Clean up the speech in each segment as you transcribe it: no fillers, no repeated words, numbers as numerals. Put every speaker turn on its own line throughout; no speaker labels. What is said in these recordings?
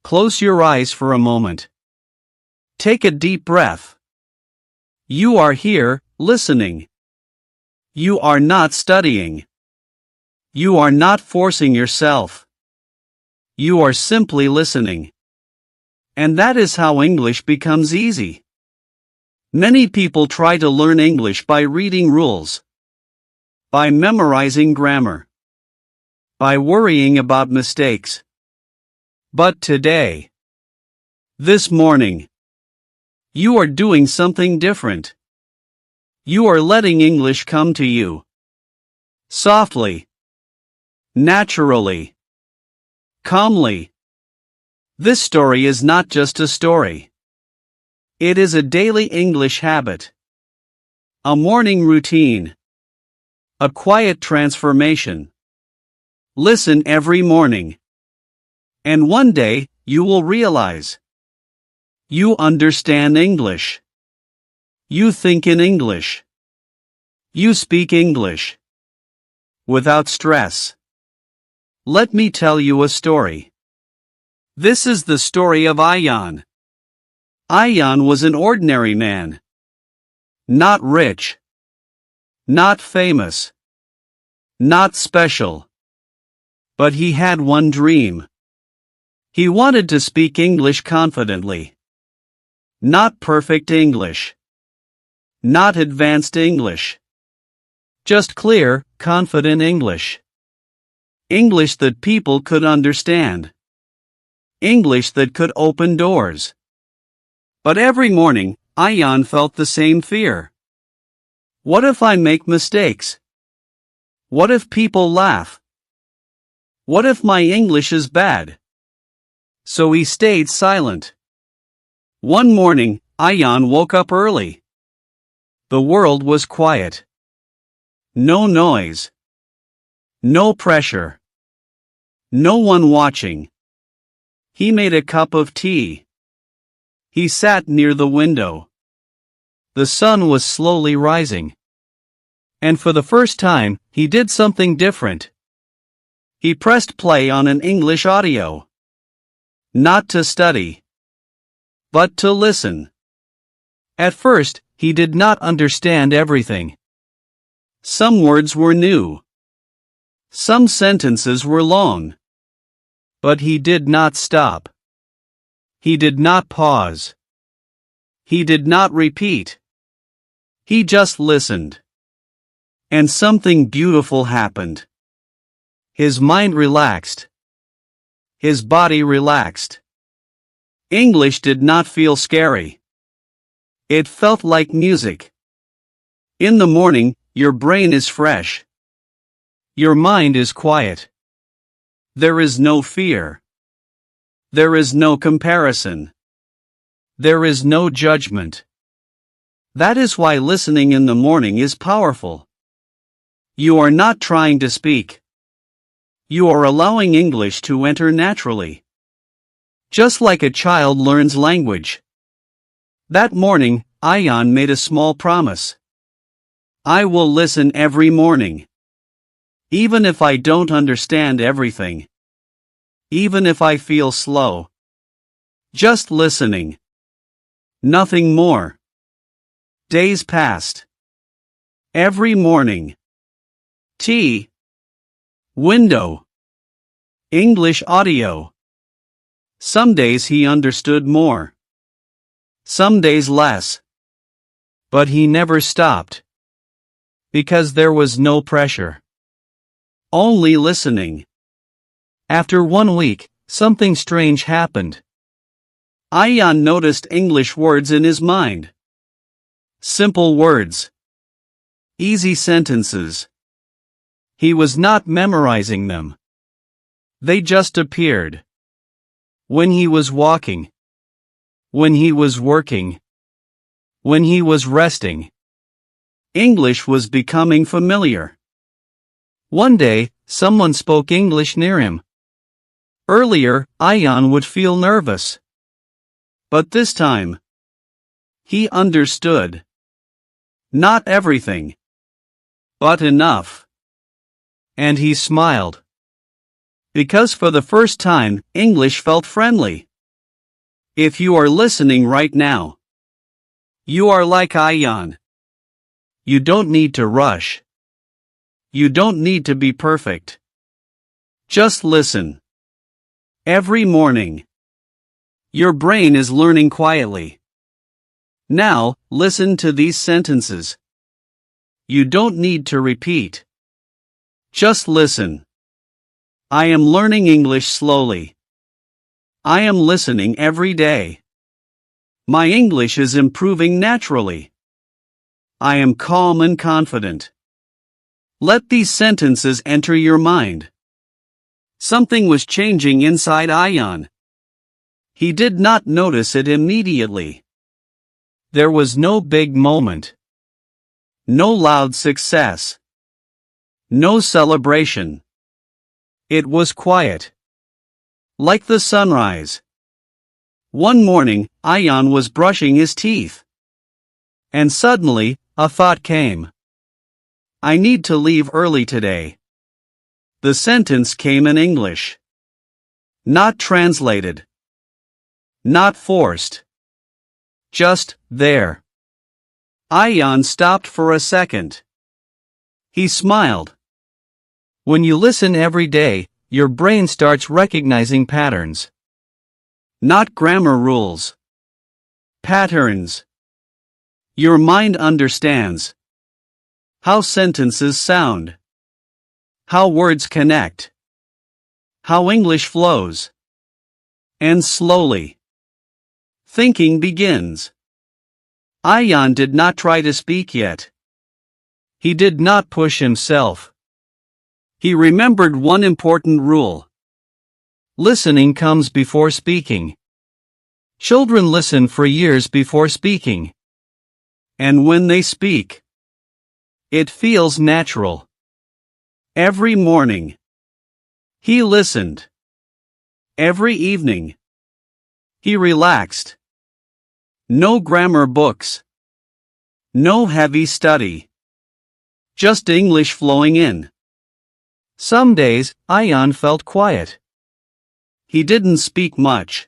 Close your eyes for a moment. Take a deep breath. You are here, listening. You are not studying. You are not forcing yourself. You are simply listening. And that is how English becomes easy. Many people try to learn English by reading rules, by memorizing grammar, by worrying about mistakes. But today, this morning, you are doing something different. You are letting English come to you. Softly. Naturally. Calmly. This story is not just a story. It is a daily English habit. A morning routine. A quiet transformation. Listen every morning. And one day, you will realize. You understand English. You think in English. You speak English. Without stress. Let me tell you a story. This is the story of Ayan. Ayan was an ordinary man. Not rich. Not famous. Not special. But he had one dream. He wanted to speak English confidently. Not perfect English. Not advanced English. Just clear, confident English. English that people could understand. English that could open doors. But every morning, Ayan felt the same fear. What if I make mistakes? What if people laugh? What if my English is bad? So he stayed silent. One morning, Ayan woke up early. The world was quiet. No noise. No pressure. No one watching. He made a cup of tea. He sat near the window. The sun was slowly rising. And for the first time, he did something different. He pressed play on an English audio. Not to study, but to listen. At first, he did not understand everything. Some words were new. Some sentences were long. But he did not stop. He did not pause. He did not repeat. He just listened. And something beautiful happened. His mind relaxed. His body relaxed. English did not feel scary. It felt like music. In the morning, your brain is fresh. Your mind is quiet. There is no fear. There is no comparison. There is no judgment. That is why listening in the morning is powerful. You are not trying to speak. You are allowing English to enter naturally. Just like a child learns language. That morning, Ayan made a small promise. I will listen every morning. Even if I don't understand everything. Even if I feel slow. Just listening. Nothing more. Days passed. Every morning. Tea. Window. English audio. Some days he understood more. Some days less. But he never stopped. Because there was no pressure. Only listening. After 1 week, something strange happened. Ayan noticed English words in his mind. Simple words. Easy sentences. He was not memorizing them. They just appeared. When he was walking. When he was working. When he was resting. English was becoming familiar. One day, someone spoke English near him. Earlier, Ayan would feel nervous. But this time, he understood. Not everything. But enough. And he smiled. Because for the first time, English felt friendly. If you are listening right now, you are like Ayan. You don't need to rush. You don't need to be perfect. Just listen. Every morning, your brain is learning quietly. Now, listen to these sentences. You don't need to repeat. Just listen. I am learning English slowly. I am listening every day. My English is improving naturally. I am calm and confident. Let these sentences enter your mind. Something was changing inside Ayan. He did not notice it immediately. There was no big moment. No loud success. No celebration. It was quiet. Like the sunrise. One morning, Ayan was brushing his teeth. And suddenly, a thought came. I need to leave early today. The sentence came in English. Not translated. Not forced. Just there. Ayan stopped for a second. He smiled. When you listen every day, your brain starts recognizing patterns. Not grammar rules. Patterns. Your mind understands how sentences sound, how words connect, how English flows. And slowly, thinking begins. Ayan did not try to speak yet. He did not push himself. He remembered one important rule. Listening comes before speaking. Children listen for years before speaking. And when they speak, it feels natural. Every morning, he listened. Every evening, he relaxed. No grammar books. No heavy study. Just English flowing in. Some days, Ayan felt quiet. He didn't speak much.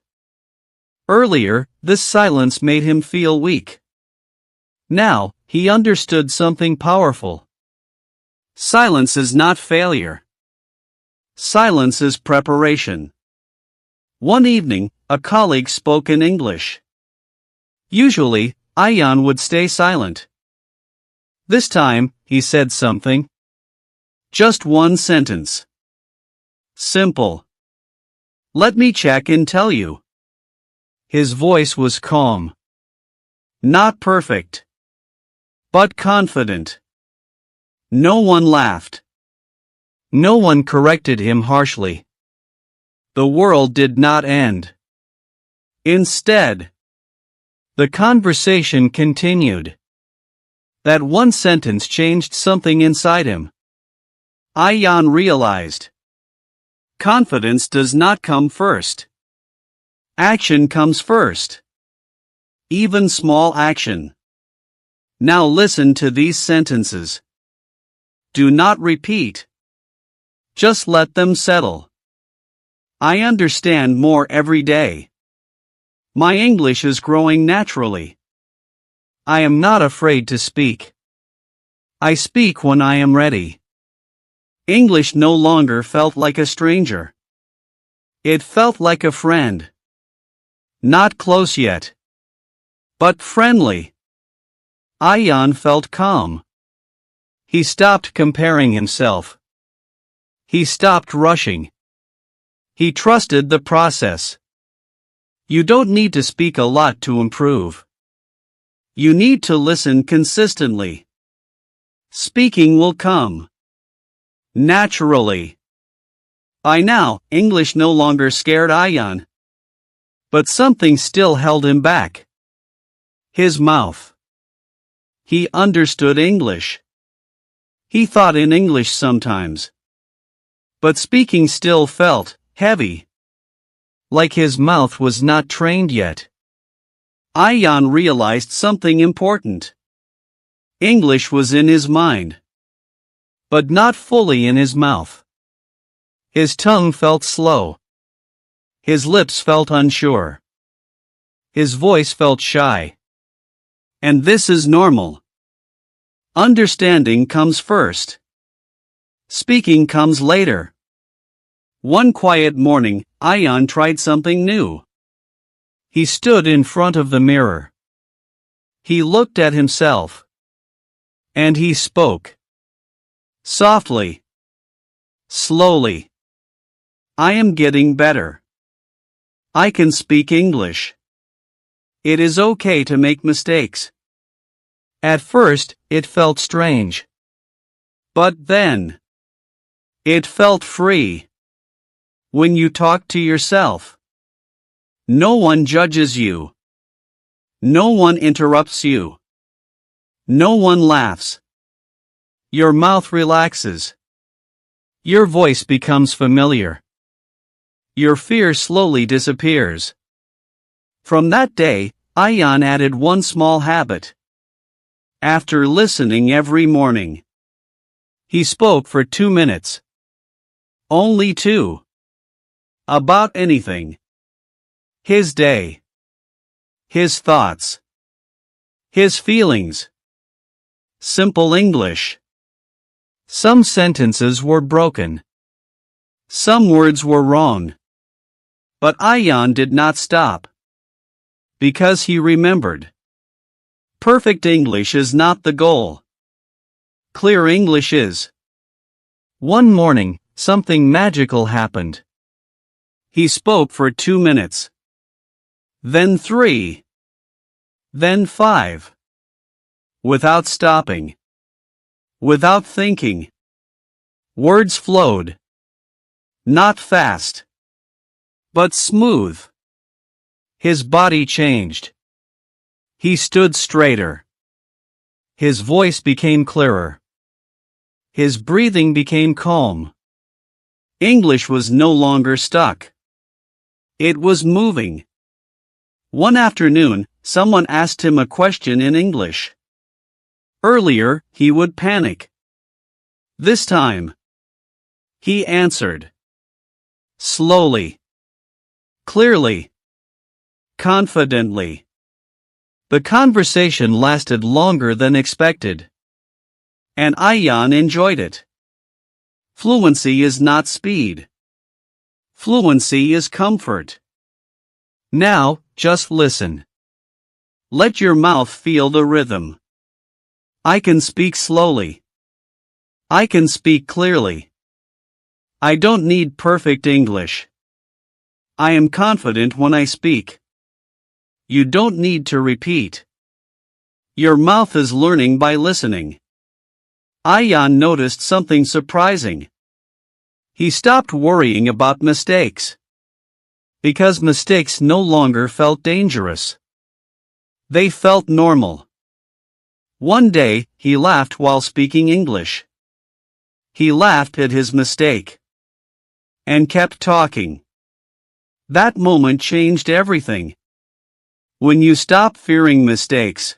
Earlier, this silence made him feel weak. Now, he understood something powerful. Silence is not failure. Silence is preparation. One evening, a colleague spoke in English. Usually, Ayan would stay silent. This time, he said something. Just one sentence. Simple. Let me check and tell you. His voice was calm. Not perfect. But confident. No one laughed. No one corrected him harshly. The world did not end. Instead, the conversation continued. That one sentence changed something inside him. Ayan realized. Confidence does not come first. Action comes first. Even small action. Now listen to these sentences. Do not repeat. Just let them settle. I understand more every day. My English is growing naturally. I am not afraid to speak. I speak when I am ready. English no longer felt like a stranger. It felt like a friend. Not close yet, but friendly. Ayan felt calm. He stopped comparing himself. He stopped rushing. He trusted the process. You don't need to speak a lot to improve. You need to listen consistently. Speaking will come naturally. By now, English no longer scared Ayan. But something still held him back. His mouth. He understood English. He thought in English sometimes. But speaking still felt heavy. Like his mouth was not trained yet. Ayan realized something important. English was in his mind. But not fully in his mouth. His tongue felt slow. His lips felt unsure. His voice felt shy. And this is normal. Understanding comes first. Speaking comes later. One quiet morning, Ian tried something new. He stood in front of the mirror. He looked at himself. And he spoke. Softly. Slowly. I am getting better. I can speak English. It is okay to make mistakes. At first, it felt strange. But then, it felt free. When you talk to yourself, no one judges you. No one interrupts you. No one laughs. Your mouth relaxes. Your voice becomes familiar. Your fear slowly disappears. From that day, Ian added one small habit. After listening every morning, he spoke for 2 minutes. Only 2. About anything. His day. His thoughts. His feelings. Simple English. Some sentences were broken. Some words were wrong. But Ian did not stop. Because he remembered. Perfect English is not the goal. Clear English is. One morning, something magical happened. He spoke for 2 minutes. Then 3. Then 5. Without stopping. Without thinking. Words flowed. Not fast. But smooth. His body changed. He stood straighter. His voice became clearer. His breathing became calm. English was no longer stuck. It was moving. One afternoon, someone asked him a question in English. Earlier, he would panic. This time, he answered. Slowly. Clearly. Confidently. The conversation lasted longer than expected. And Ian enjoyed it. Fluency is not speed. Fluency is comfort. Now, just listen. Let your mouth feel the rhythm. I can speak slowly. I can speak clearly. I don't need perfect English. I am confident when I speak. You don't need to repeat. Your mouth is learning by listening. Ian noticed something surprising. He stopped worrying about mistakes. Because mistakes no longer felt dangerous. They felt normal. One day, he laughed while speaking English. He laughed at his mistake. And kept talking. That moment changed everything. When you stop fearing mistakes,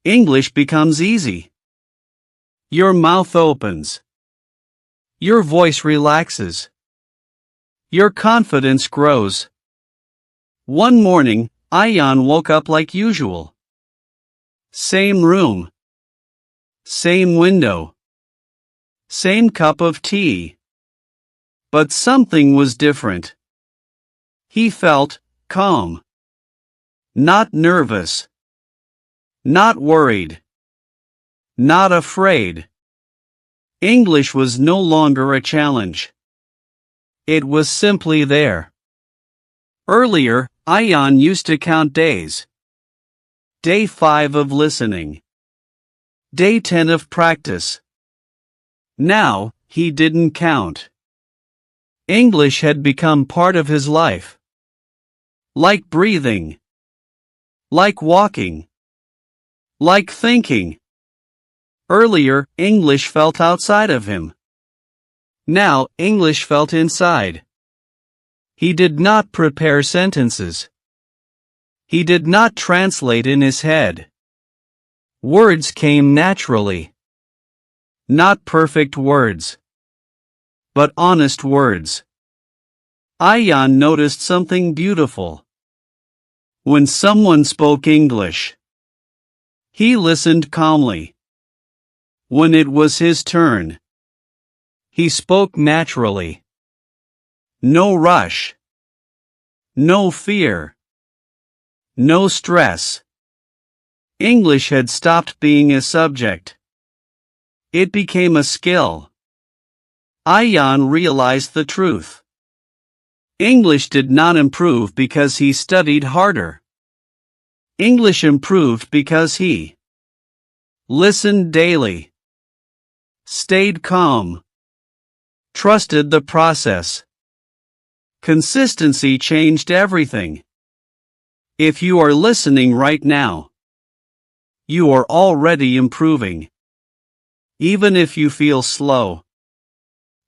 English becomes easy. Your mouth opens. Your voice relaxes. Your confidence grows. One morning, Ian woke up like usual. Same room. Same window. Same cup of tea. But something was different. He felt calm. Not nervous. Not worried. Not afraid. English was no longer a challenge. It was simply there. Earlier, Ian used to count days. Day 5 of listening. Day 10 of practice. Now, he didn't count. English had become part of his life. Like breathing. Like walking. Like thinking. Earlier, English felt outside of him. Now, English felt inside. He did not prepare sentences. He did not translate in his head. Words came naturally. Not perfect words. But honest words. Ian noticed something beautiful. When someone spoke English, he listened calmly. When it was his turn, he spoke naturally. No rush. No fear. No stress. English had stopped being a subject. It became a skill. Ayan realized the truth. English did not improve because he studied harder. English improved because he listened daily, stayed calm, trusted the process. Consistency changed everything. If you are listening right now, you are already improving. Even if you feel slow,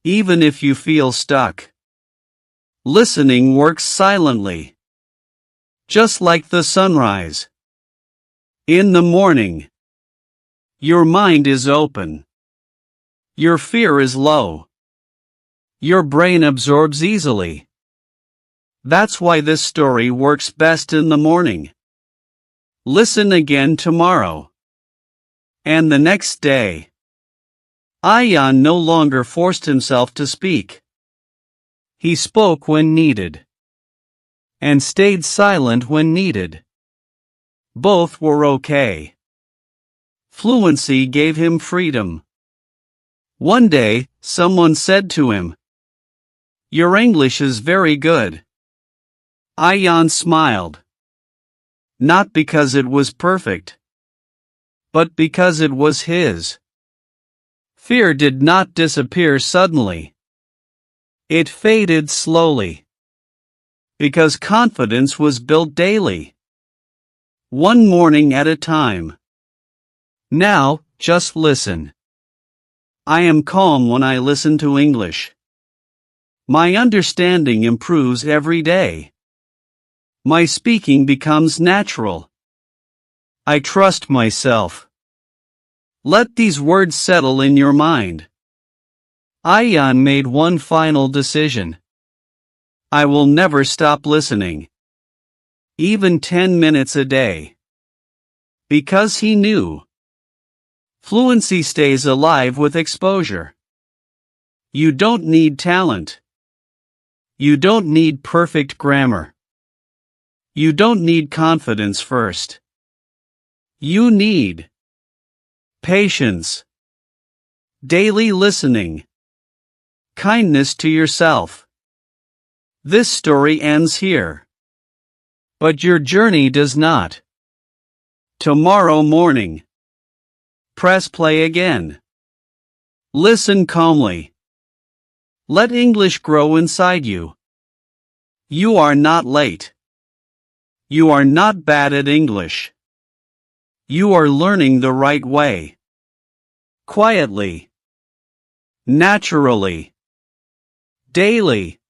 even if you feel stuck, listening works silently. Just like the sunrise. In the morning, your mind is open. Your fear is low. Your brain absorbs easily. That's why this story works best in the morning. Listen again tomorrow. And the next day. Ayan no longer forced himself to speak. He spoke when needed. And stayed silent when needed. Both were okay. Fluency gave him freedom. One day, someone said to him, "Your English is very good." Ayan smiled. Not because it was perfect, but because it was his. Fear did not disappear suddenly. It faded slowly. Because confidence was built daily. One morning at a time. Now, just listen. I am calm when I listen to English. My understanding improves every day. My speaking becomes natural. I trust myself. Let these words settle in your mind. Ayan made one final decision. I will never stop listening. Even 10 minutes a day. Because he knew. Fluency stays alive with exposure. You don't need talent. You don't need perfect grammar. You don't need confidence first. You need patience, daily listening, kindness to yourself. This story ends here. But your journey does not. Tomorrow morning. Press play again. Listen calmly. Let English grow inside you. You are not late. You are not bad at English. You are learning the right way. Quietly. Naturally. Daily.